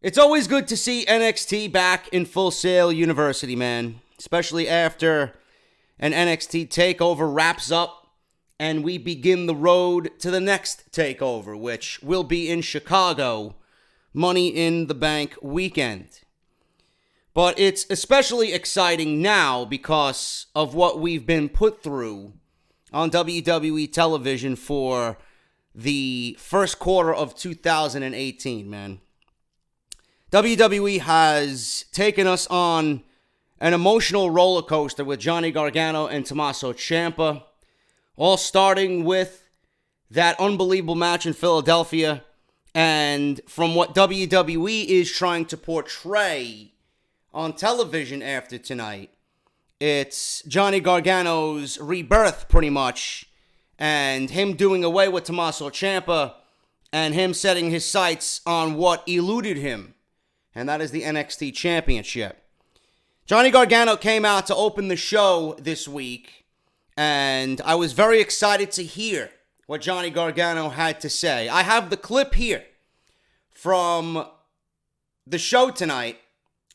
It's always good to see NXT back in Full Sail University, man. Especially after an NXT takeover wraps up and we begin the road to the next takeover, which will be in Chicago, Money in the Bank weekend. But it's especially exciting now because of what we've been put through on WWE television for the first quarter of 2018, man. WWE has taken us on an emotional roller coaster with Johnny Gargano and Tommaso Ciampa, all starting with that unbelievable match in Philadelphia, and from what WWE is trying to portray on television after tonight, it's Johnny Gargano's rebirth, pretty much, and him doing away with Tommaso Ciampa, and him setting his sights on what eluded him, and that is the NXT Championship. Johnny Gargano came out to open the show this week, and I was very excited to hear what Johnny Gargano had to say. I have the clip here from the show tonight,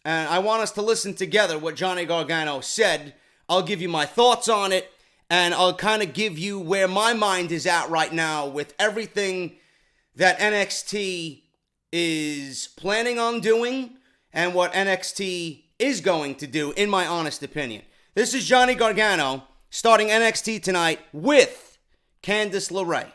and I want us to listen together what Johnny Gargano said. I'll give you my thoughts on it, and I'll kind of give you where my mind is at right now with everything that NXT is planning on doing and what NXT is going to do, in my honest opinion. This is Johnny Gargano starting NXT tonight with Candice LeRae.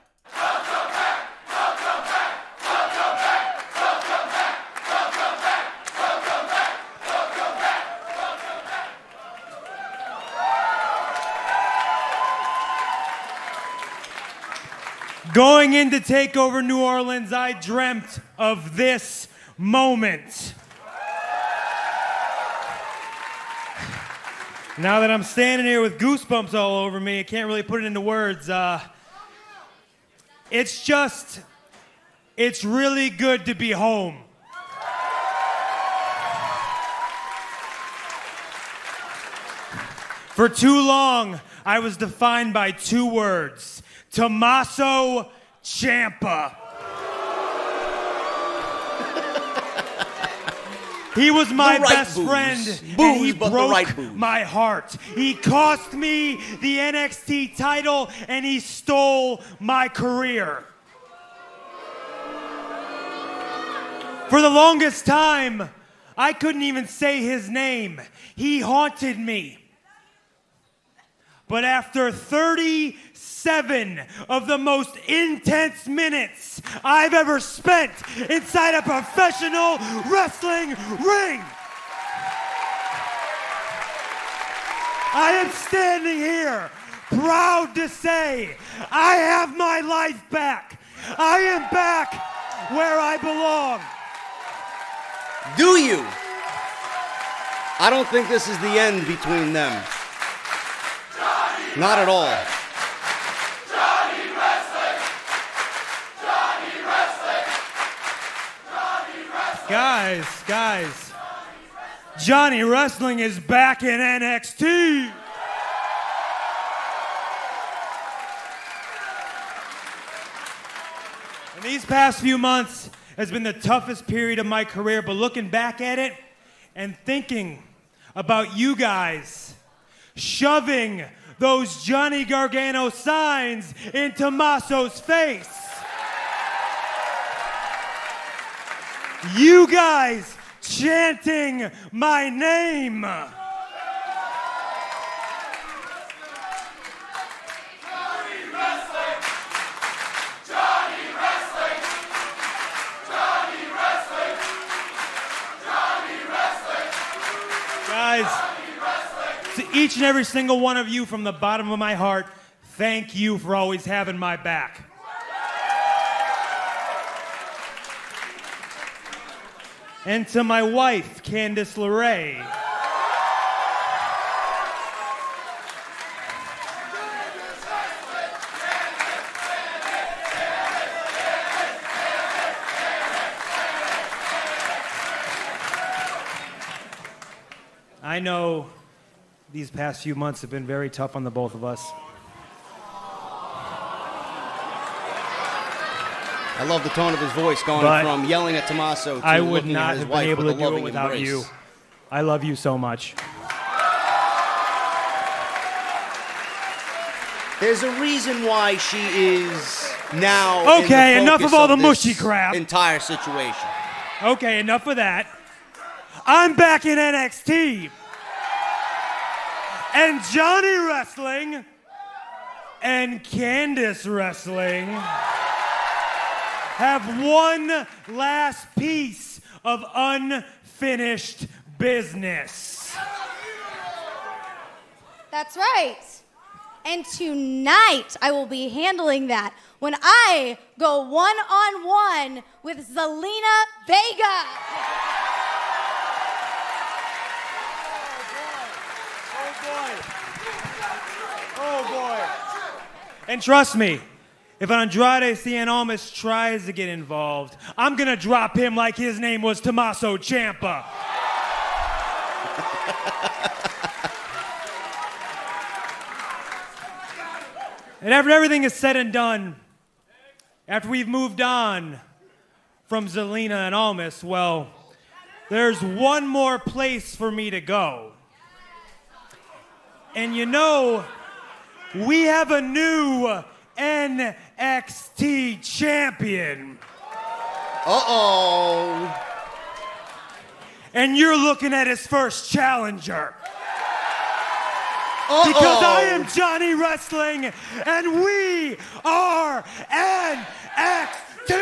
Going into TakeOver New Orleans, I dreamt of this moment. Now that I'm standing here with goosebumps all over me, I can't really put it into words. It's really good to be home. For too long, I was defined by two words: Tommaso Ciampa. He was my best friend, and he broke my heart. He cost me the NXT title, and he stole my career. For the longest time, I couldn't even say his name. He haunted me. But after 37 of the most intense minutes I've ever spent inside a professional wrestling ring, I am standing here proud to say I have my life back. I am back where I belong. Do you? I don't think this is the end between them. Not at all. Johnny Wrestling! Johnny Wrestling! Johnny Wrestling! Guys. Johnny Wrestling is back in NXT. And these past few months has been the toughest period of my career, but looking back at it and thinking about you guys shoving those Johnny Gargano signs in Tommaso's face. You guys chanting my name. Guys, to each and every single one of you from the bottom of my heart, thank you for always having my back. And to my wife, Candice LeRae. I know these past few months have been very tough on the both of us. I love the tone of his voice going But from yelling at Tommaso to I would looking not at his have been wife able with to a do it loving without embrace. you. I love you so much. There's a reason why she is now Okay, in the enough focus of all the this mushy crap. entire situation. Okay, enough of that. I'm back in NXT. And Johnny Wrestling and Candice Wrestling have one last piece of unfinished business. That's right. And tonight I will be handling that when I go one-on-one with Zelina Vega. Oh boy. And trust me, if Andrade Cien Almas tries to get involved, I'm gonna drop him like his name was Tommaso Ciampa. And after everything is said and done, after we've moved on from Zelina and Almas, well, there's one more place for me to go. And you know, we have a new NXT champion. Uh-oh. And you're looking at his first challenger. Uh-oh. Because I am Johnny Wrestling, and we are NXT.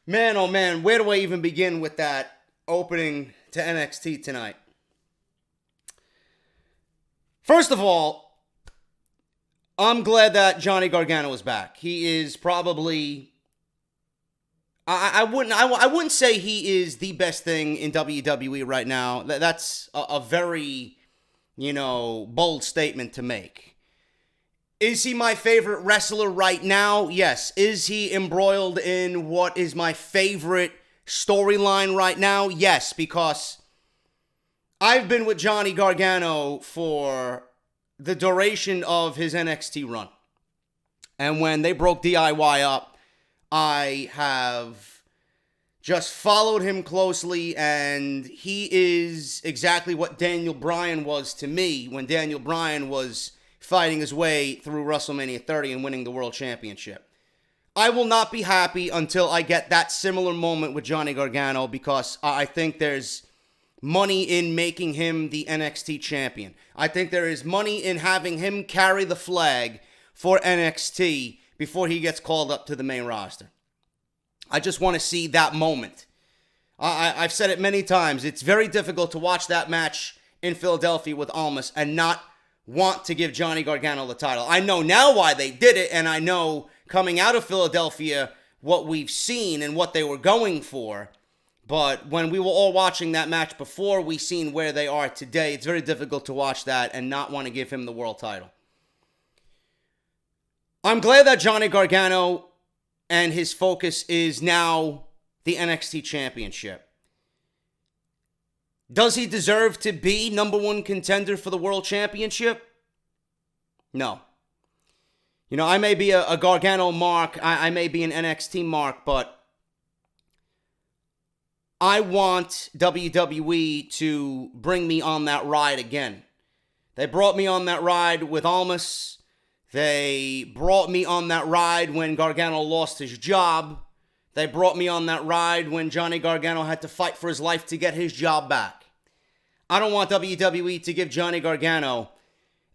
Man, oh man, where do I even begin with that opening to NXT tonight? First of all, I'm glad that Johnny Gargano is back. He is probably... I wouldn't say he is the best thing in WWE right now. That's a very, bold statement to make. Is he my favorite wrestler right now? Yes. Is he embroiled in what is my favorite storyline right now? Yes, because I've been with Johnny Gargano for the duration of his NXT run. And when they broke DIY up, I have just followed him closely, and he is exactly what Daniel Bryan was to me when Daniel Bryan was fighting his way through WrestleMania 30 and winning the World Championship. I will not be happy until I get that similar moment with Johnny Gargano, because I think there's money in making him the NXT champion. I think there is money in having him carry the flag for NXT before he gets called up to the main roster. I just want to see that moment. I've said it many times. It's very difficult to watch that match in Philadelphia with Almas and not want to give Johnny Gargano the title. I know now why they did it, and I know coming out of Philadelphia what we've seen and what they were going for. But when we were all watching that match before we seen where they are today, it's very difficult to watch that and not want to give him the world title. I'm glad that Johnny Gargano and his focus is now the NXT Championship. Does he deserve to be number one contender for the World Championship? No. I may be a Gargano mark, I may be an NXT mark, but I want WWE to bring me on that ride again. They brought me on that ride with Almas. They brought me on that ride when Gargano lost his job. They brought me on that ride when Johnny Gargano had to fight for his life to get his job back. I don't want WWE to give Johnny Gargano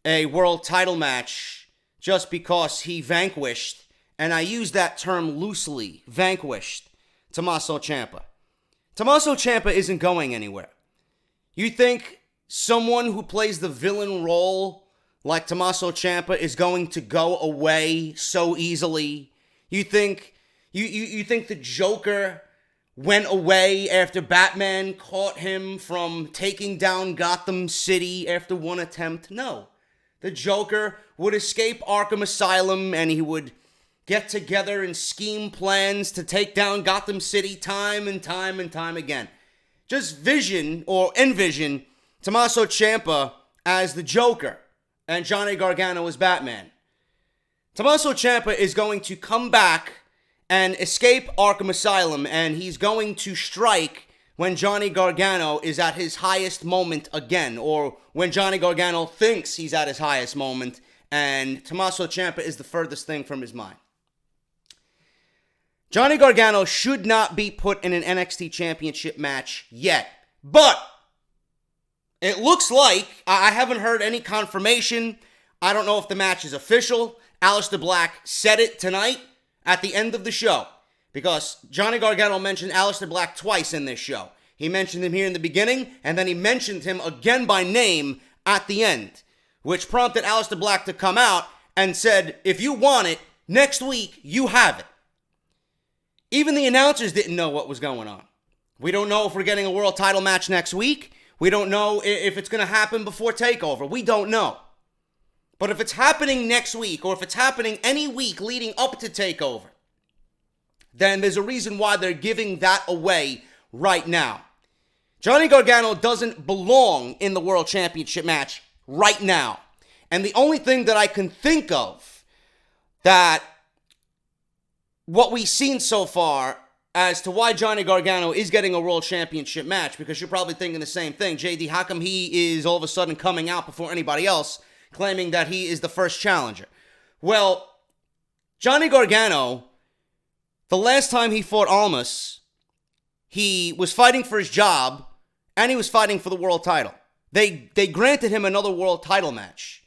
a world title match just because he vanquished, and I use that term loosely, vanquished, Tommaso Ciampa. Tommaso Ciampa isn't going anywhere. You think someone who plays the villain role like Tommaso Ciampa is going to go away so easily? You think the Joker went away after Batman caught him from taking down Gotham City after one attempt? No. The Joker would escape Arkham Asylum and he would get together and scheme plans to take down Gotham City time and time and time again. Just envision Tommaso Ciampa as the Joker and Johnny Gargano as Batman. Tommaso Ciampa is going to come back and escape Arkham Asylum, and he's going to strike when Johnny Gargano is at his highest moment again, or when Johnny Gargano thinks he's at his highest moment, and Tommaso Ciampa is the furthest thing from his mind. Johnny Gargano should not be put in an NXT Championship match yet, but it looks like, I haven't heard any confirmation, I don't know if the match is official. Aleister Black said it tonight at the end of the show, because Johnny Gargano mentioned Aleister Black twice in this show. He mentioned him here in the beginning, and then he mentioned him again by name at the end, which prompted Aleister Black to come out and said, if you want it, next week, you have it. Even the announcers didn't know what was going on. We don't know if we're getting a world title match next week. We don't know if it's going to happen before TakeOver. We don't know. But if it's happening next week, or if it's happening any week leading up to TakeOver, then there's a reason why they're giving that away right now. Johnny Gargano doesn't belong in the World Championship match right now. And the only thing that I can think of that what we've seen so far as to why Johnny Gargano is getting a World Championship match, because you're probably thinking the same thing. JD, how come he is all of a sudden coming out before anybody else, claiming that he is the first challenger? Well, Johnny Gargano, the last time he fought Almas, he was fighting for his job, and he was fighting for the world title. They granted him another world title match.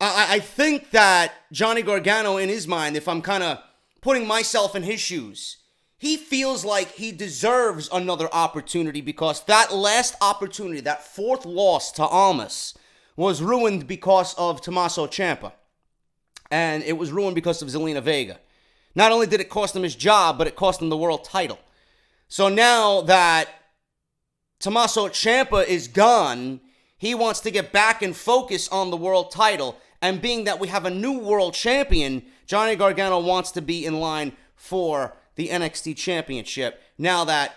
I think that Johnny Gargano, in his mind, if I'm kind of putting myself in his shoes, he feels like he deserves another opportunity, because that last opportunity, that fourth loss to Almas, was ruined because of Tommaso Ciampa. And it was ruined because of Zelina Vega. Not only did it cost him his job, but it cost him the world title. So now that Tommaso Ciampa is gone, he wants to get back and focus on the world title. And being that we have a new world champion, Johnny Gargano wants to be in line for the NXT Championship. Now that,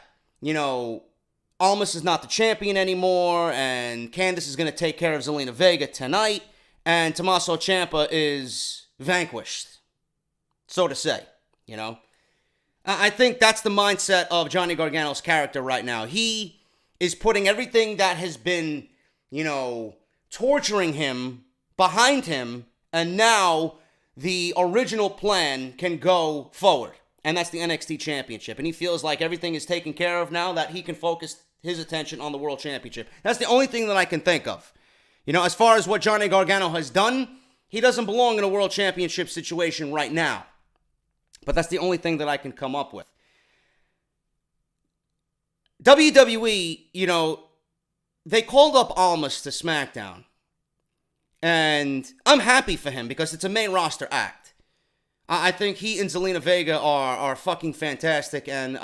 Almas is not the champion anymore, and Candice is going to take care of Zelina Vega tonight, and Tommaso Ciampa is vanquished, so to say, I think that's the mindset of Johnny Gargano's character right now. He is putting everything that has been, torturing him behind him, and now the original plan can go forward, and that's the NXT Championship. And he feels like everything is taken care of now, that he can focus his attention on the World Championship. That's the only thing that I can think of. As far as what Johnny Gargano has done, he doesn't belong in a World Championship situation right now. But that's the only thing that I can come up with. WWE, they called up Almas to SmackDown. And I'm happy for him, because it's a main roster act. I think he and Zelina Vega are fucking fantastic. And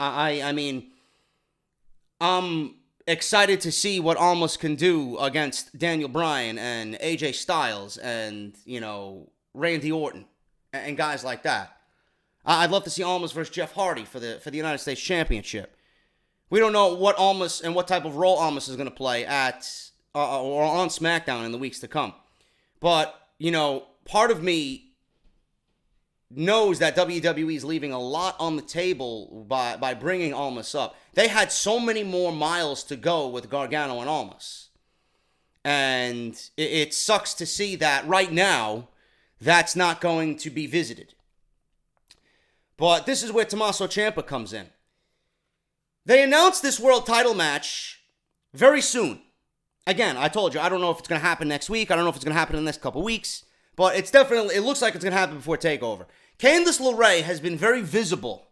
I'm excited to see what Almas can do against Daniel Bryan and AJ Styles and, Randy Orton and guys like that. I'd love to see Almas versus Jeff Hardy for the United States Championship. We don't know what Almas and what type of role Almas is going to play at or on SmackDown in the weeks to come. But, part of me knows that WWE is leaving a lot on the table by bringing Almas up. They had so many more miles to go with Gargano and Almas. And it sucks to see that right now, that's not going to be visited. But this is where Tommaso Ciampa comes in. They announced this world title match very soon. Again, I told you, I don't know if it's going to happen next week. I don't know if it's going to happen in the next couple weeks. But it looks like it's going to happen before TakeOver. Candice LeRae has been very visible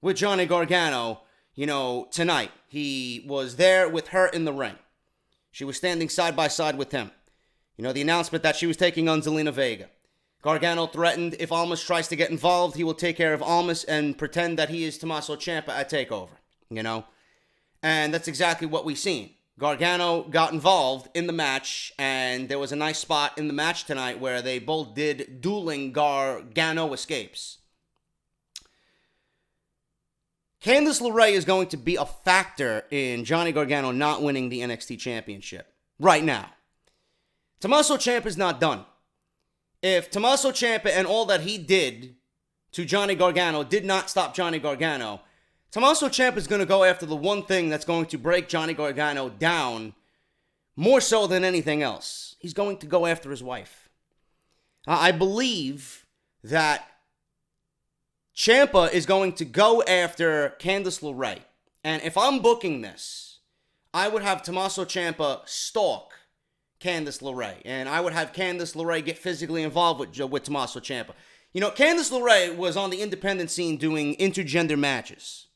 with Johnny Gargano, tonight. He was there with her in the ring. She was standing side by side with him. The announcement that she was taking on Zelina Vega. Gargano threatened if Almas tries to get involved, he will take care of Almas and pretend that he is Tommaso Ciampa at TakeOver, And that's exactly what we've seen. Gargano got involved in the match, and there was a nice spot in the match tonight where they both did dueling Gargano escapes. Candice LeRae is going to be a factor in Johnny Gargano not winning the NXT Championship right now. Tommaso Ciampa is not done. if Tommaso Ciampa and all that he did to Johnny Gargano did not stop Johnny Gargano, Tommaso Ciampa is going to go after the one thing that's going to break Johnny Gargano down more so than anything else. He's going to go after his wife. I believe that Ciampa is going to go after Candice LeRae. And if I'm booking this, I would have Tommaso Ciampa stalk Candice LeRae. And I would have Candice LeRae get physically involved with Tommaso Ciampa. You know, Candice LeRae was on the independent scene doing intergender matches.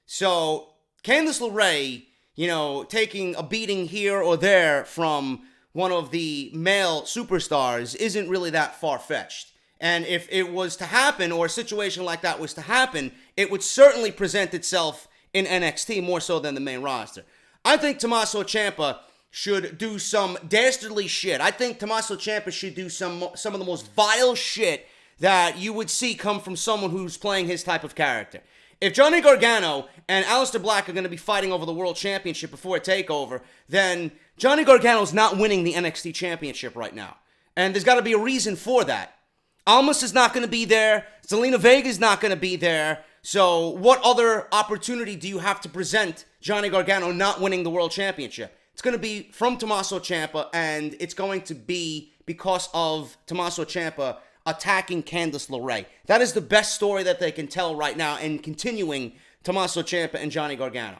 So, Candice LeRae, you know, taking a beating here or there from one of the male superstars isn't really that far-fetched. And if it was to happen, or a situation like that was to happen, it would certainly present itself in NXT more so than the main roster. I think Tommaso Ciampa should do some dastardly shit. I think Tommaso Ciampa should do some of the most vile shit that you would see come from someone who's playing his type of character. If Johnny Gargano and Aleister Black are going to be fighting over the World Championship before a takeover, then Johnny Gargano's not winning the NXT Championship right now. And there's got to be a reason for that. Almas is not going to be there. Zelina Vega's not going to be there. So what other opportunity do you have to present Johnny Gargano not winning the World Championship? It's going to be from Tommaso Ciampa, and it's going to be because of Tommaso Ciampa attacking Candice LeRae. That is the best story that they can tell right now, and continuing Tommaso Ciampa and Johnny Gargano.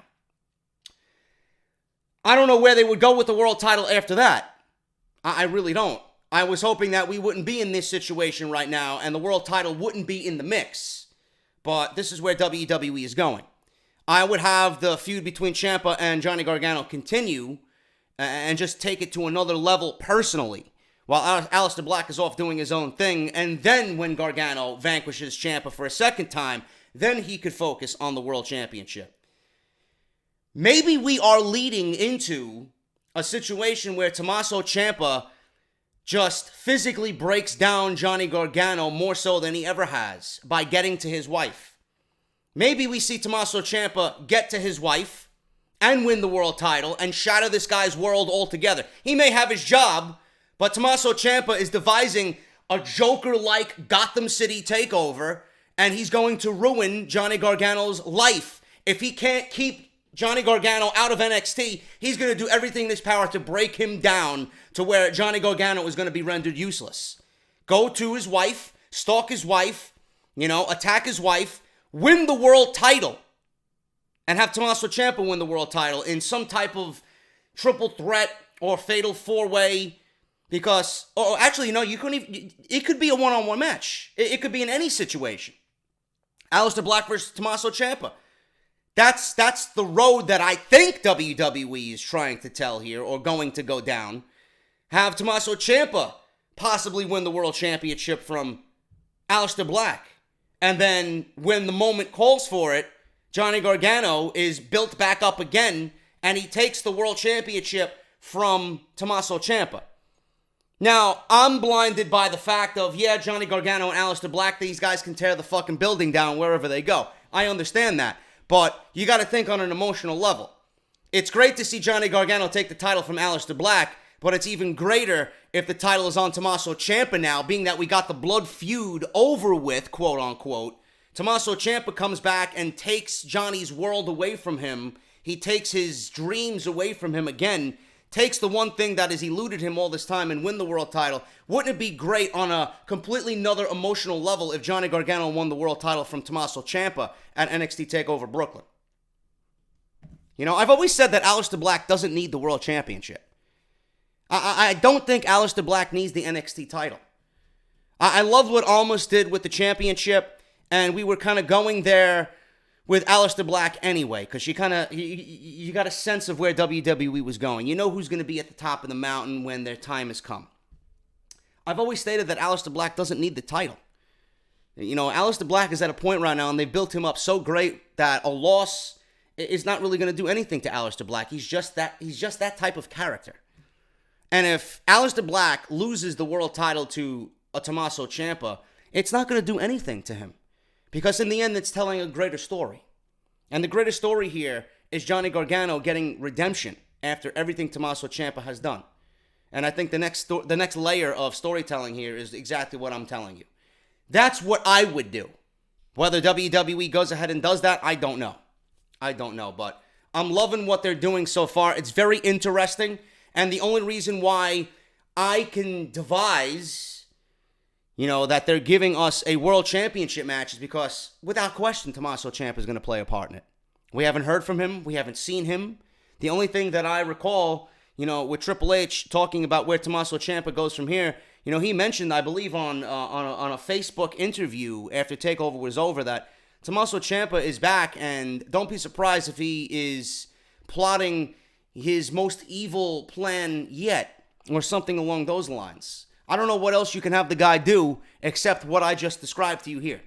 I don't know where they would go with the world title after that. I really don't. I was hoping that we wouldn't be in this situation right now, and the world title wouldn't be in the mix. But this is where WWE is going. I would have the feud between Ciampa and Johnny Gargano continue, and just take it to another level personally, while Aleister Black is off doing his own thing. And then when Gargano vanquishes Ciampa for a second time, then he could focus on the World Championship. Maybe we are leading into a situation where Tommaso Ciampa just physically breaks down Johnny Gargano more so than he ever has by getting to his wife. Maybe we see Tommaso Ciampa get to his wife and win the world title and shatter this guy's world altogether. He may have his job, but Tommaso Ciampa is devising a Joker-like Gotham City takeover, and he's going to ruin Johnny Gargano's life. If he can't keep Johnny Gargano out of NXT, he's going to do everything in his power to break him down to where Johnny Gargano is going to be rendered useless. Go to his wife, stalk his wife, attack his wife, win the world title, and have Tommaso Ciampa win the world title in some type of triple threat or fatal four-way. Because, you couldn't even, it could be a one-on-one match. It could be in any situation. Aleister Black versus Tommaso Ciampa. That's the road that I think WWE is trying to tell here, or going to go down. Have Tommaso Ciampa possibly win the World Championship from Aleister Black. And then, when the moment calls for it, Johnny Gargano is built back up again, and he takes the World Championship from Tommaso Ciampa. Now, I'm blinded by the fact of, Johnny Gargano and Aleister Black, these guys can tear the fucking building down wherever they go. I understand that. But you got to think on an emotional level. It's great to see Johnny Gargano take the title from Aleister Black, but it's even greater if the title is on Tommaso Ciampa now, being that we got the blood feud over with, quote unquote. Tommaso Ciampa comes back and takes Johnny's world away from him. He takes his dreams away from him again. Takes the one thing that has eluded him all this time and win the world title. Wouldn't it be great on a completely another emotional level if Johnny Gargano won the world title from Tommaso Ciampa at NXT TakeOver Brooklyn? I've always said that Aleister Black doesn't need the world championship. I don't think Aleister Black needs the NXT title. I loved what Almas did with the championship, and we were kind of going there with Aleister Black anyway, because you got a sense of where WWE was going. You know who's going to be at the top of the mountain when their time has come. I've always stated that Aleister Black doesn't need the title. Aleister Black is at a point right now, and they've built him up so great that a loss is not really going to do anything to Aleister Black. He's just that type of character. And if Aleister Black loses the world title to a Tommaso Ciampa, it's not going to do anything to him. Because in the end, it's telling a greater story. And the greater story here is Johnny Gargano getting redemption after everything Tommaso Ciampa has done. And I think the next layer of storytelling here is exactly what I'm telling you. That's what I would do. Whether WWE goes ahead and does that, I don't know. But I'm loving what they're doing so far. It's very interesting. And the only reason why I can devise, that they're giving us a world championship match is because, without question, Tommaso Ciampa is going to play a part in it. We haven't heard from him. We haven't seen him. The only thing that I recall, with Triple H talking about where Tommaso Ciampa goes from here, he mentioned, I believe, on a Facebook interview after TakeOver was over that Tommaso Ciampa is back, and don't be surprised if he is plotting his most evil plan yet, or something along those lines. I don't know what else you can have the guy do except what I just described to you here.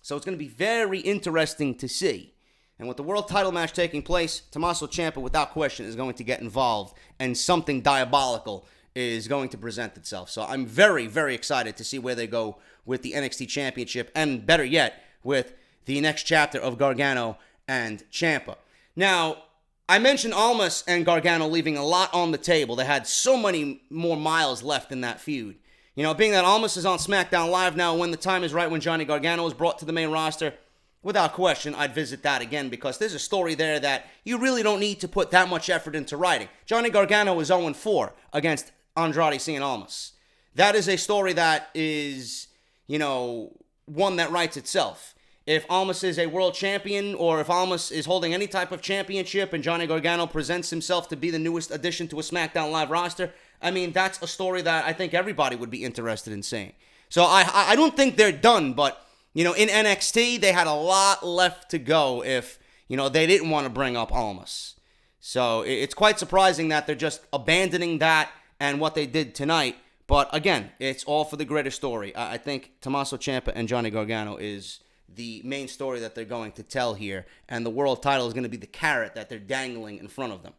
So it's going to be very interesting to see. And with the world title match taking place, Tommaso Ciampa, without question, is going to get involved, and something diabolical is going to present itself. So I'm very, very excited to see where they go with the NXT Championship, and better yet, with the next chapter of Gargano and Ciampa. Now, I mentioned Almas and Gargano leaving a lot on the table. They had so many more miles left in that feud. Being that Almas is on SmackDown Live now, when the time is right, when Johnny Gargano is brought to the main roster, without question, I'd visit that again, because there's a story there that you really don't need to put that much effort into writing. Johnny Gargano is 0-4 against Andrade Cien Almas. That is a story that is, one that writes itself. If Almas is a world champion, or if Almas is holding any type of championship and Johnny Gargano presents himself to be the newest addition to a SmackDown Live roster, that's a story that I think everybody would be interested in seeing. So I don't think they're done, but in NXT, they had a lot left to go if, they didn't want to bring up Almas. So it's quite surprising that they're just abandoning that and what they did tonight. But again, it's all for the greater story. I think Tommaso Ciampa and Johnny Gargano is the main story that they're going to tell here. And the world title is going to be the carrot that they're dangling in front of them.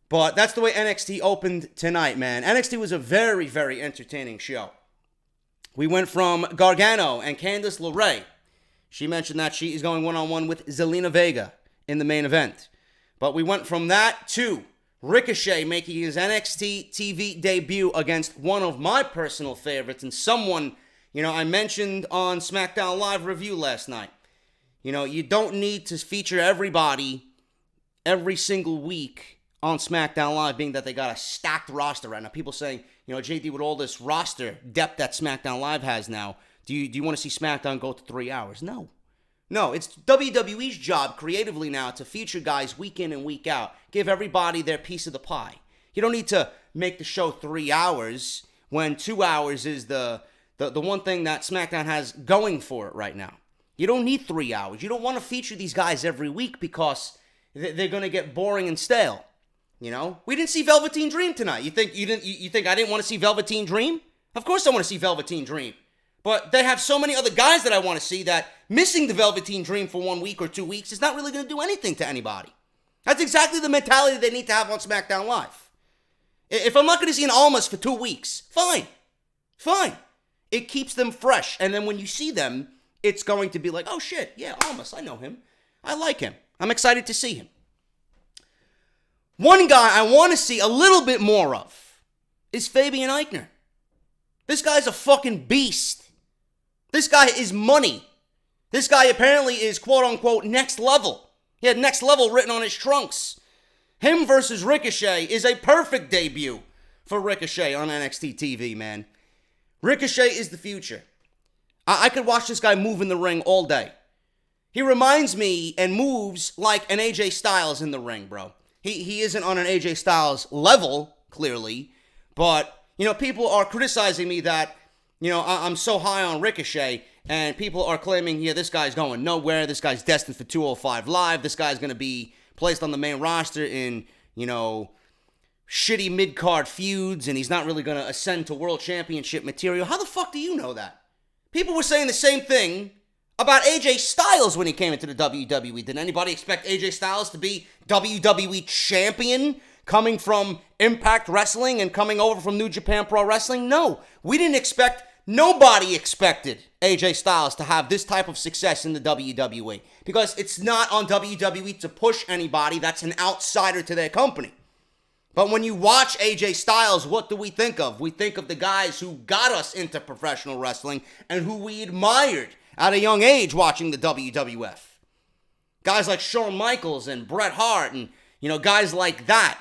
But that's the way NXT opened tonight, man. NXT was a very, very entertaining show. We went from Gargano and Candice LeRae. She mentioned that she is going one-on-one with Zelina Vega in the main event. But we went from that to Ricochet making his NXT TV debut against one of my personal favorites, and someone, I mentioned on SmackDown Live review last night. You don't need to feature everybody every single week on SmackDown Live, being that they got a stacked roster right now. People saying, JD, with all this roster depth that SmackDown Live has now, do you want to see SmackDown go to 3 hours? No, it's WWE's job creatively now to feature guys week in and week out. Give everybody their piece of the pie. You don't need to make the show 3 hours when 2 hours is the one thing that SmackDown has going for it right now. You don't need 3 hours. You don't want to feature these guys every week because they're going to get boring and stale. We didn't see Velveteen Dream tonight. You think I didn't want to see Velveteen Dream? Of course I want to see Velveteen Dream. But they have so many other guys that I want to see that missing the Velveteen Dream for 1 week or 2 weeks is not really going to do anything to anybody. That's exactly the mentality they need to have on SmackDown Live. If I'm not going to see an Almas for 2 weeks, fine. It keeps them fresh. And then when you see them, it's going to be like, oh shit, yeah, Almas, I know him. I like him. I'm excited to see him. One guy I want to see a little bit more of is Fabian Aichner. This guy's a fucking beast. This guy is money. This guy apparently is quote-unquote next level. He had next level written on his trunks. Him versus Ricochet is a perfect debut for Ricochet on NXT TV, man. Ricochet is the future. I could watch this guy move in the ring all day. He reminds me and moves like an AJ Styles in the ring, bro. He isn't on an AJ Styles level, clearly, but, people are criticizing me that, I'm so high on Ricochet, and people are claiming, yeah, this guy's going nowhere, this guy's destined for 205 Live, this guy's going to be placed on the main roster in, shitty mid-card feuds, and he's not really going to ascend to world championship material. How the fuck do you know that? People were saying the same thing about AJ Styles when he came into the WWE. Did anybody expect AJ Styles to be WWE champion coming from Impact Wrestling and coming over from New Japan Pro Wrestling? No, we didn't expect, nobody expected AJ Styles to have this type of success in the WWE because it's not on WWE to push anybody that's an outsider to their company. But when you watch AJ Styles, what do we think of? We think of the guys who got us into professional wrestling and who we admired at a young age watching the WWF. Guys like Shawn Michaels and Bret Hart and, guys like that.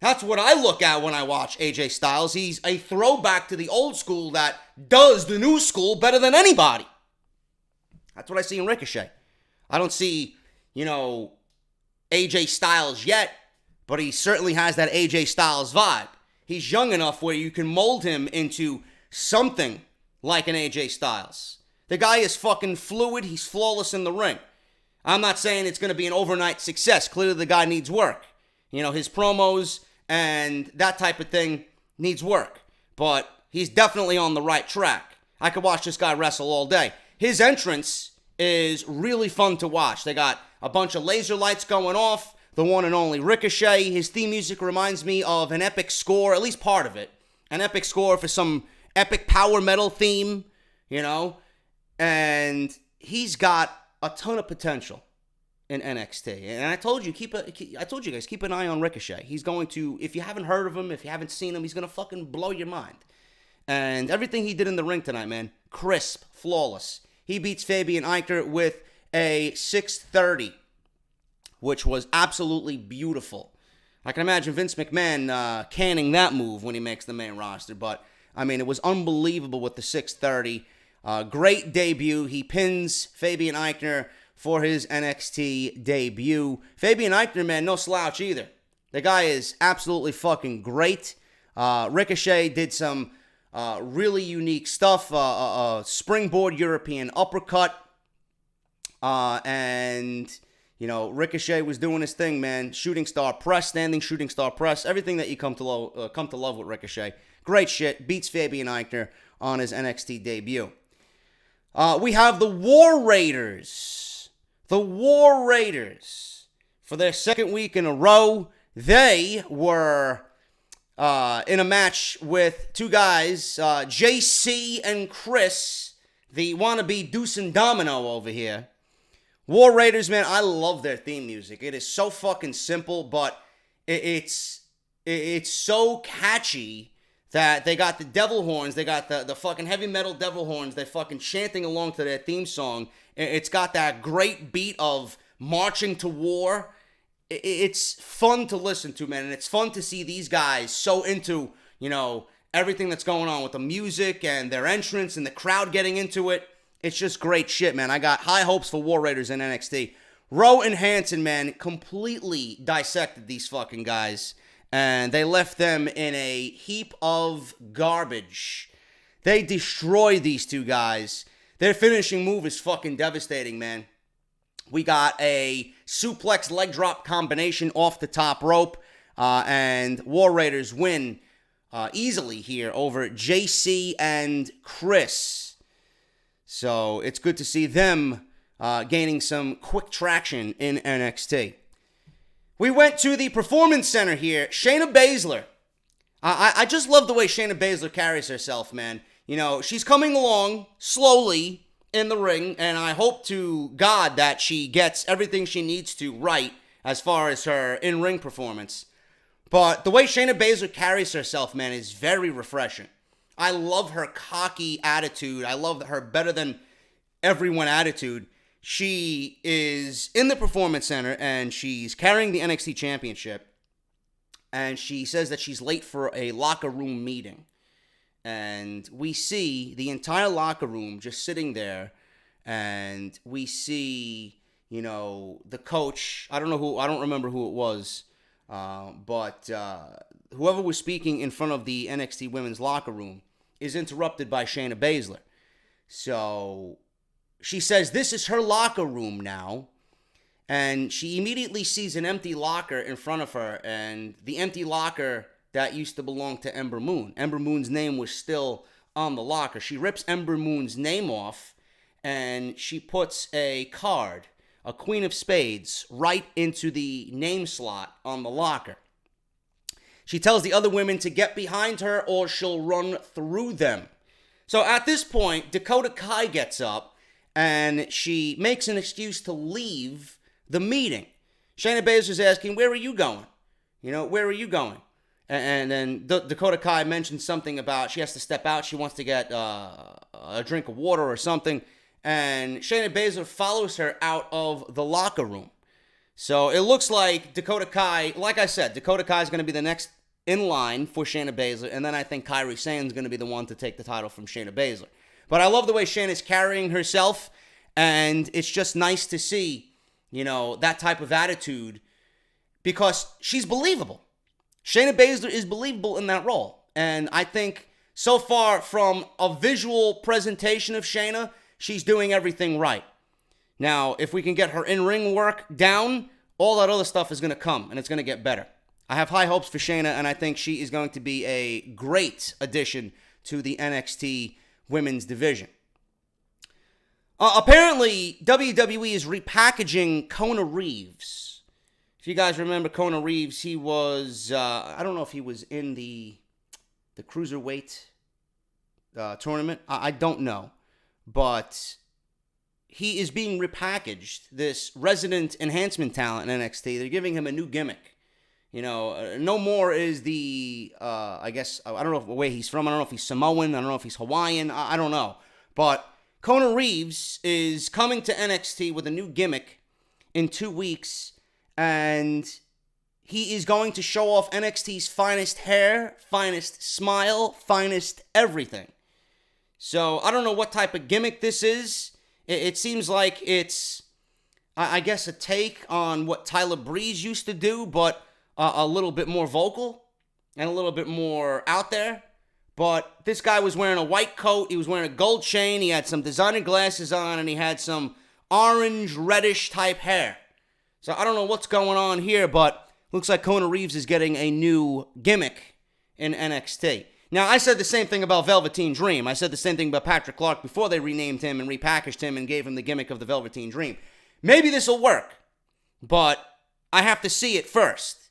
That's what I look at when I watch AJ Styles. He's a throwback to the old school that does the new school better than anybody. That's what I see in Ricochet. I don't see, AJ Styles yet, but he certainly has that AJ Styles vibe. He's young enough where you can mold him into something like an AJ Styles. The guy is fucking fluid. He's flawless in the ring. I'm not saying it's going to be an overnight success. Clearly the guy needs work. His promos and that type of thing needs work. But he's definitely on the right track. I could watch this guy wrestle all day. His entrance is really fun to watch. They got a bunch of laser lights going off. The one and only Ricochet. His theme music reminds me of an epic score, at least part of it. An epic score for some epic power metal theme, And he's got a ton of potential in NXT. And I told you guys, keep an eye on Ricochet. He's going to, if you haven't heard of him, if you haven't seen him, he's going to fucking blow your mind. And everything he did in the ring tonight, man, crisp, flawless. He beats Fabian Aichner with a 630, which was absolutely beautiful. I can imagine Vince McMahon canning that move when he makes the main roster, but, it was unbelievable with the 630. Great debut. He pins Fabian Aichner for his NXT debut. Fabian Aichner, man, no slouch either. The guy is absolutely fucking great. Ricochet did some really unique stuff. Springboard European uppercut. Ricochet was doing his thing, man. Shooting star press, standing shooting star press. Everything that you come to love with Ricochet. Great shit. Beats Fabian Aichner on his NXT debut. We have the War Raiders. The War Raiders. For their second week in a row, they were in a match with two guys, JC and Chris, the wannabe Deuce and Domino over here. War Raiders, man, I love their theme music. It is so fucking simple, but it's so catchy that they got the devil horns. They got the fucking heavy metal devil horns. They're fucking chanting along to their theme song. It's got that great beat of marching to war. It's fun to listen to, man. And it's fun to see these guys so into, everything that's going on with the music and their entrance and the crowd getting into it. It's just great shit, man. I got high hopes for War Raiders in NXT. Rowe and Hanson, man, completely dissected these fucking guys. And they left them in a heap of garbage. They destroyed these two guys. Their finishing move is fucking devastating, man. We got a suplex leg drop combination off the top rope. And War Raiders win easily here over JC and Chris. So it's good to see them gaining some quick traction in NXT. We went to the Performance Center here. Shayna Baszler. I just love the way Shayna Baszler carries herself, man. She's coming along slowly in the ring, and I hope to God that she gets everything she needs to right as far as her in-ring performance. But the way Shayna Baszler carries herself, man, is very refreshing. I love her cocky attitude. I love her better than everyone attitude. She is in the Performance Center, and she's carrying the NXT Championship. And she says that she's late for a locker room meeting. And we see the entire locker room just sitting there. And we see, the coach. I don't remember who it was. But whoever was speaking in front of the NXT women's locker room is interrupted by Shayna Baszler. So she says this is her locker room now. And she immediately sees an empty locker in front of her. And the empty locker that used to belong to Ember Moon. Ember Moon's name was still on the locker. She rips Ember Moon's name off. And she puts a card, a Queen of Spades, right into the name slot on the locker. She tells the other women to get behind her or she'll run through them. So at this point, Dakota Kai gets up and she makes an excuse to leave the meeting. Shayna Baszler's asking, where are you going? Where are you going? And then Dakota Kai mentioned something about she has to step out. She wants to get a drink of water or something. And Shayna Baszler follows her out of the locker room. So it looks like Dakota Kai, like I said, Dakota Kai is going to be the next in line for Shayna Baszler. And then I think Kairi Sane's going to be the one to take the title from Shayna Baszler. But I love the way Shayna's carrying herself. And it's just nice to see, that type of attitude because she's believable. Shayna Baszler is believable in that role. And I think so far from a visual presentation of Shayna, she's doing everything right. Now, if we can get her in-ring work down, all that other stuff is going to come, and it's going to get better. I have high hopes for Shayna, and I think she is going to be a great addition to the NXT women's division. Apparently, WWE is repackaging Kona Reeves. If you guys remember Kona Reeves, he was, I don't know if he was in the Cruiserweight tournament. I don't know. But he is being repackaged, this resident enhancement talent in NXT. They're giving him a new gimmick. No more is the, I guess, I don't know where he's from. I don't know if he's Samoan. I don't know if he's Hawaiian. I don't know. But Kona Reeves is coming to NXT with a new gimmick in 2 weeks. And he is going to show off NXT's finest hair, finest smile, finest everything. So, I don't know what type of gimmick this is. It seems like it's, I guess, a take on what Tyler Breeze used to do, but a little bit more vocal and a little bit more out there. But this guy was wearing a white coat, he was wearing a gold chain, he had some designer glasses on, and he had some orange, reddish type hair. So, I don't know what's going on here, but looks like Kona Reeves is getting a new gimmick in NXT. Now, I said the same thing about Velveteen Dream. I said the same thing about Patrick Clark before they renamed him and repackaged him and gave him the gimmick of the Velveteen Dream. Maybe this will work, but I have to see it first.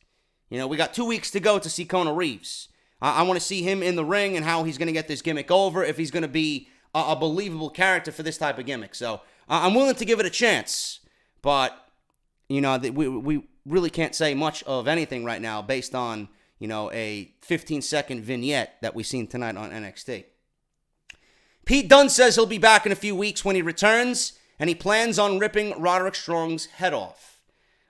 We got 2 weeks to go to see Kona Reeves. I want to see him in the ring and how he's going to get this gimmick over, if he's going to be a believable character for this type of gimmick. So I'm willing to give it a chance, but we really can't say much of anything right now based on a 15-second vignette that we've seen tonight on NXT. Pete Dunne says he'll be back in a few weeks when he returns, and he plans on ripping Roderick Strong's head off.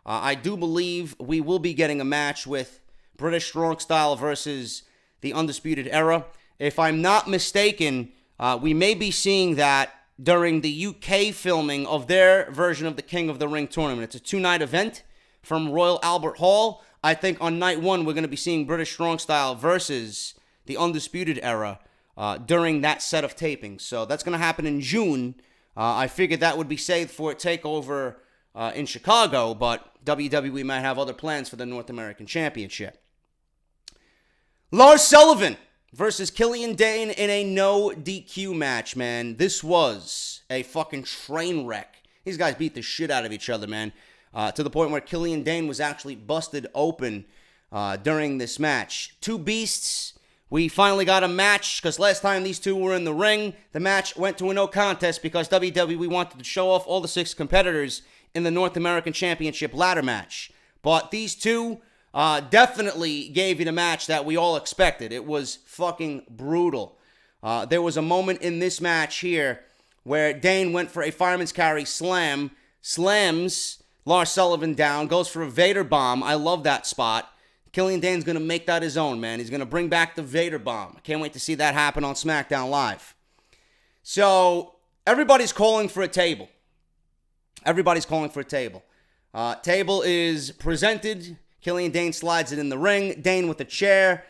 I do believe we will be getting a match with British Strong Style versus the Undisputed Era. If I'm not mistaken, we may be seeing that during the UK filming of their version of the King of the Ring tournament. It's a 2-night event from Royal Albert Hall. I think on night 1, we're going to be seeing British Strong Style versus the Undisputed Era during that set of tapings. So that's going to happen in June. I figured that would be saved for a takeover in Chicago, but WWE might have other plans for the North American Championship. Lars Sullivan versus Killian Dane in a no DQ match, man. This was a fucking train wreck. These guys beat the shit out of each other, man. To the point where Killian Dane was actually busted open during this match. Two beasts. We finally got a match because last time these two were in the ring, the match went to a no contest because WWE wanted to show off all the 6 competitors in the North American Championship ladder match. But these two definitely gave you the match that we all expected. It was fucking brutal. There was a moment in this match here where Dane went for a fireman's carry slam, slams Lars Sullivan down, goes for a Vader bomb. I love that spot. Killian Dane's going to make that his own, man. He's going to bring back the Vader bomb. I can't wait to see that happen on SmackDown Live. So, everybody's calling for a table. Everybody's calling for a table. Table is presented. Killian Dane slides it in the ring. Dane with the chair.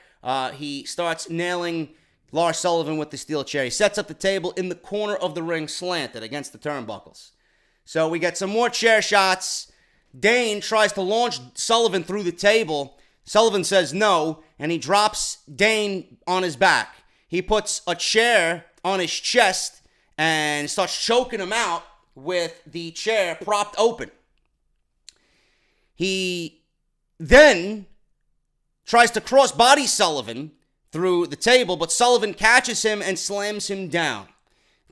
He starts nailing Lars Sullivan with the steel chair. He sets up the table in the corner of the ring, slanted against the turnbuckles. So we get some more chair shots. Dane tries to launch Sullivan through the table. Sullivan says no, and he drops Dane on his back. He puts a chair on his chest and starts choking him out with the chair propped open. He then tries to cross-body Sullivan through the table, but Sullivan catches him and slams him down.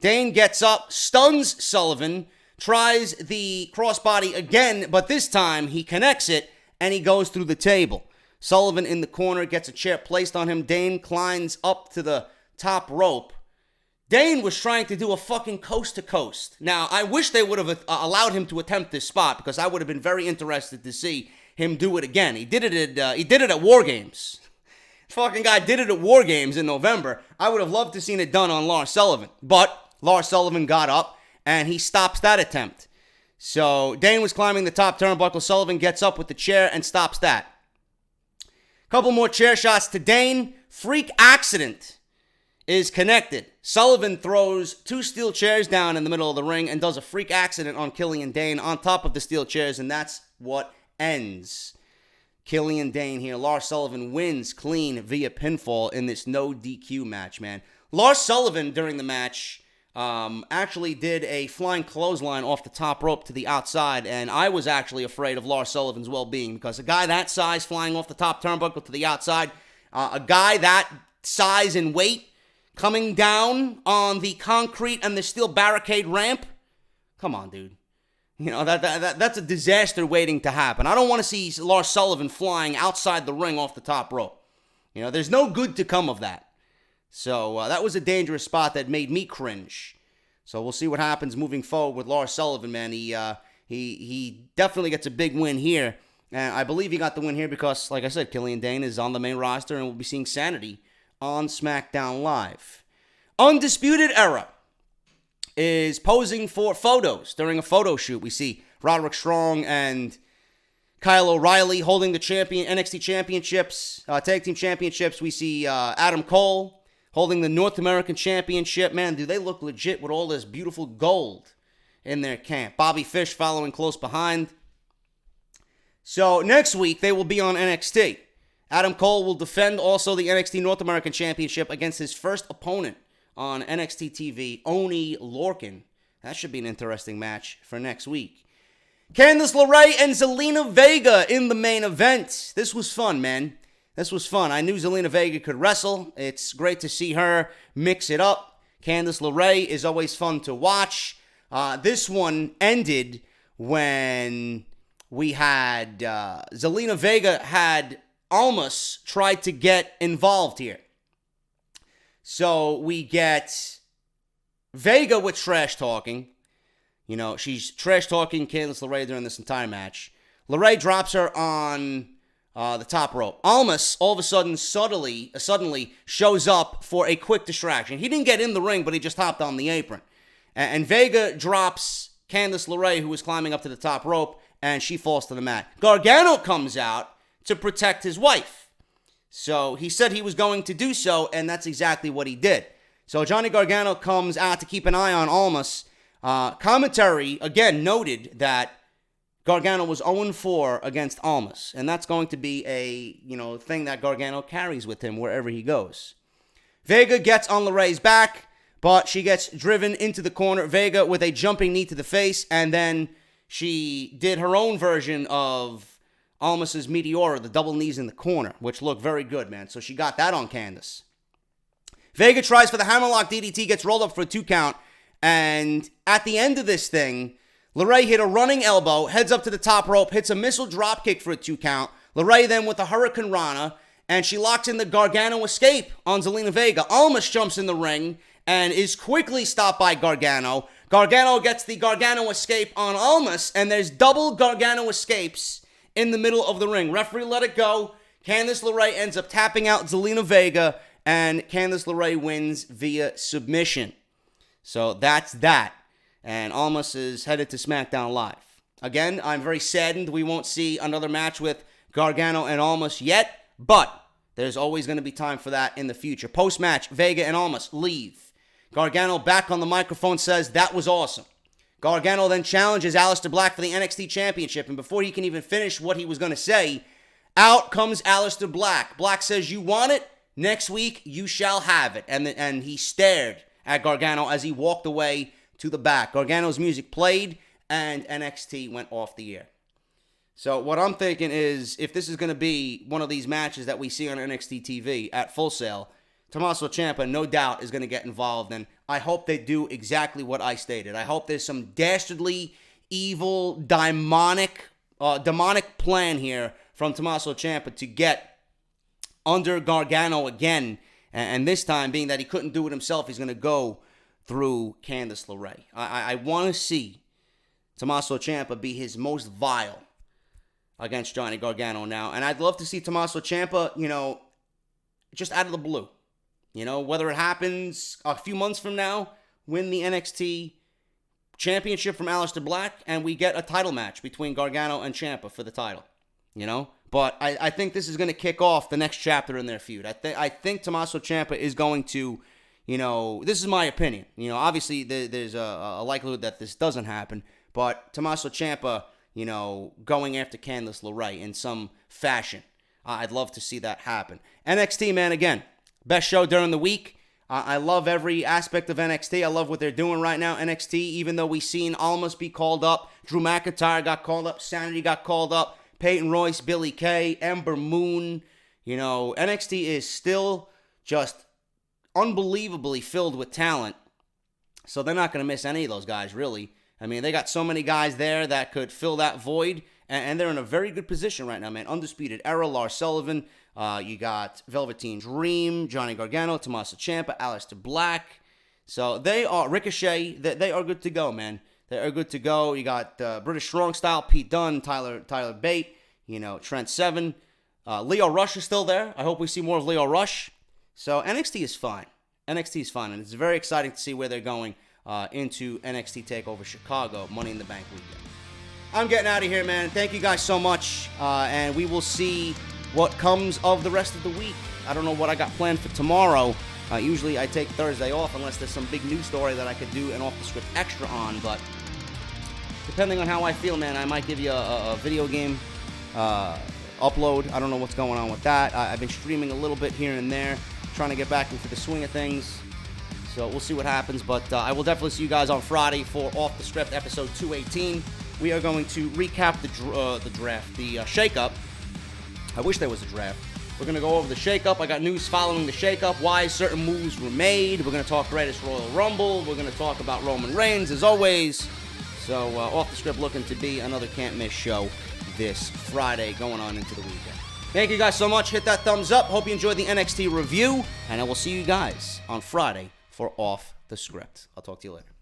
Dane gets up, stuns Sullivan, tries the crossbody again, but this time he connects it and he goes through the table. Sullivan in the corner gets a chair placed on him. Dane climbs up to the top rope. Dane was trying to do a fucking coast to coast. Now, I wish they would have allowed him to attempt this spot because I would have been very interested to see him do it again. He did it at War Games. Fucking guy did it at War Games in November. I would have loved to seen it done on Lars Sullivan, but Lars Sullivan got up and he stops that attempt. So Dane was climbing the top turnbuckle. Sullivan gets up with the chair and stops that. Couple more chair shots to Dane. Freak accident is connected. Sullivan throws 2 steel chairs down in the middle of the ring and does a freak accident on Killian Dane on top of the steel chairs, and that's what ends Killian Dane here. Lars Sullivan wins clean via pinfall in this no DQ match, man. Lars Sullivan, during the match, actually did a flying clothesline off the top rope to the outside, and I was actually afraid of Lars Sullivan's well-being because a guy that size flying off the top turnbuckle to the outside, a guy that size and weight coming down on the concrete and the steel barricade ramp, come on, dude. You know, that's a disaster waiting to happen. I don't want to see Lars Sullivan flying outside the ring off the top rope. You know, there's no good to come of that. So that was a dangerous spot that made me cringe. So we'll see what happens moving forward with Lars Sullivan, man. He definitely gets a big win here. And I believe he got the win here because, like I said, Killian Dane is on the main roster and we'll be seeing Sanity on SmackDown Live. Undisputed Era is posing for photos. During a photo shoot, we see Roderick Strong and Kyle O'Reilly holding the NXT championships, tag team championships. We see Adam Cole holding the North American Championship. Man, do they look legit with all this beautiful gold in their camp. Bobby Fish following close behind. So next week, they will be on NXT. Adam Cole will defend also the NXT North American Championship against his first opponent on NXT TV, Oni Lorcan. That should be an interesting match for next week. Candice LeRae and Zelina Vega in the main event. This was fun, man. This was fun. I knew Zelina Vega could wrestle. It's great to see her mix it up. Candice LeRae is always fun to watch. This one ended when we had Zelina Vega had Almas tried to get involved here. So we get Vega with trash talking. You know, she's trash talking Candice LeRae during this entire match. LeRae drops her on the top rope. Almas all of a sudden suddenly shows up for a quick distraction. He didn't get in the ring, but he just hopped on the apron. And Vega drops Candice LeRae, who was climbing up to the top rope, and she falls to the mat. Gargano comes out to protect his wife. So he said he was going to do so, and that's exactly what he did. So Johnny Gargano comes out to keep an eye on Almas. Commentary, again, noted that Gargano was 0-4 against Almas, and that's going to be a, thing that Gargano carries with him wherever he goes. Vega gets on LeRae's back, but she gets driven into the corner. Vega with a jumping knee to the face, and then she did her own version of Almas's Meteora, the double knees in the corner, which looked very good, man. So she got that on Candice. Vega tries for the hammerlock DDT, gets rolled up for a 2 count, and at the end of this thing, LeRae hit a running elbow, heads up to the top rope, hits a missile dropkick for a 2 count. LeRae then with a Hurricane Rana, and she locks in the Gargano escape on Zelina Vega. Almas jumps in the ring and is quickly stopped by Gargano. Gargano gets the Gargano escape on Almas, and there's double Gargano escapes in the middle of the ring. Referee let it go. Candice LeRae ends up tapping out Zelina Vega, and Candice LeRae wins via submission. So that's that. And Almas is headed to SmackDown Live. Again, I'm very saddened we won't see another match with Gargano and Almas yet, but there's always going to be time for that in the future. Post-match, Vega and Almas leave. Gargano back on the microphone says that was awesome. Gargano then challenges Aleister Black for the NXT Championship, and before he can even finish what he was going to say, out comes Aleister Black. Black says, "You want it? Next week, you shall have it." And he stared at Gargano as he walked away to the back. Gargano's music played, and NXT went off the air. So what I'm thinking is, if this is going to be one of these matches that we see on NXT TV at Full Sail, Tommaso Ciampa, no doubt, is going to get involved, and I hope they do exactly what I stated. I hope there's some dastardly, evil, demonic plan here from Tommaso Ciampa to get under Gargano again. And this time, being that he couldn't do it himself, he's going to go through Candice LeRae. I want to see Tommaso Ciampa be his most vile against Johnny Gargano now. And I'd love to see Tommaso Ciampa, just out of the blue. Whether it happens a few months from now, win the NXT championship from Aleister Black, and we get a title match between Gargano and Ciampa for the title. But I think this is going to kick off the next chapter in their feud. I think Tommaso Ciampa is going to, this is my opinion. Obviously there's a likelihood that this doesn't happen, but Tommaso Ciampa, going after Candice LeRae in some fashion. I'd love to see that happen. NXT, man, again, best show during the week. I love every aspect of NXT. I love what they're doing right now. NXT, even though we've seen Almas be called up, Drew McIntyre got called up, Sanity got called up, Peyton Royce, Billie Kay, Ember Moon. NXT is still just unbelievably filled with talent. So they're not going to miss any of those guys, really. I mean, they got so many guys there that could fill that void. And they're in a very good position right now, man. Undisputed Era, Lars Sullivan. You got Velveteen Dream, Johnny Gargano, Tommaso Ciampa, Aleister Black. So they are, Ricochet, they are good to go, man. They are good to go. You got British Strong Style, Pete Dunne, Tyler Bate, Trent Seven. Leo Rush is still there. I hope we see more of Leo Rush. So NXT is fine. NXT is fine, and it's very exciting to see where they're going into NXT TakeOver Chicago, Money in the Bank weekend. I'm getting out of here, man. Thank you guys so much, and we will see what comes of the rest of the week. I don't know what I got planned for tomorrow. Usually I take Thursday off unless there's some big news story that I could do an off-the-script extra on, but depending on how I feel, man, I might give you a video game upload. I don't know what's going on with that. I've been streaming a little bit here and there, trying to get back into the swing of things. So we'll see what happens, but I will definitely see you guys on Friday for Off the Script episode 218. We are going to recap the draft, the shakeup. I wish there was a draft. We're going to go over the shakeup. I got news following the shakeup, why certain moves were made. We're going to talk Greatest Royal Rumble. We're going to talk about Roman Reigns, as always. So, Off the Script looking to be another can't-miss show this Friday going on into the weekend. Thank you guys so much. Hit that thumbs up. Hope you enjoyed the NXT review. And I will see you guys on Friday for Off the Script. I'll talk to you later.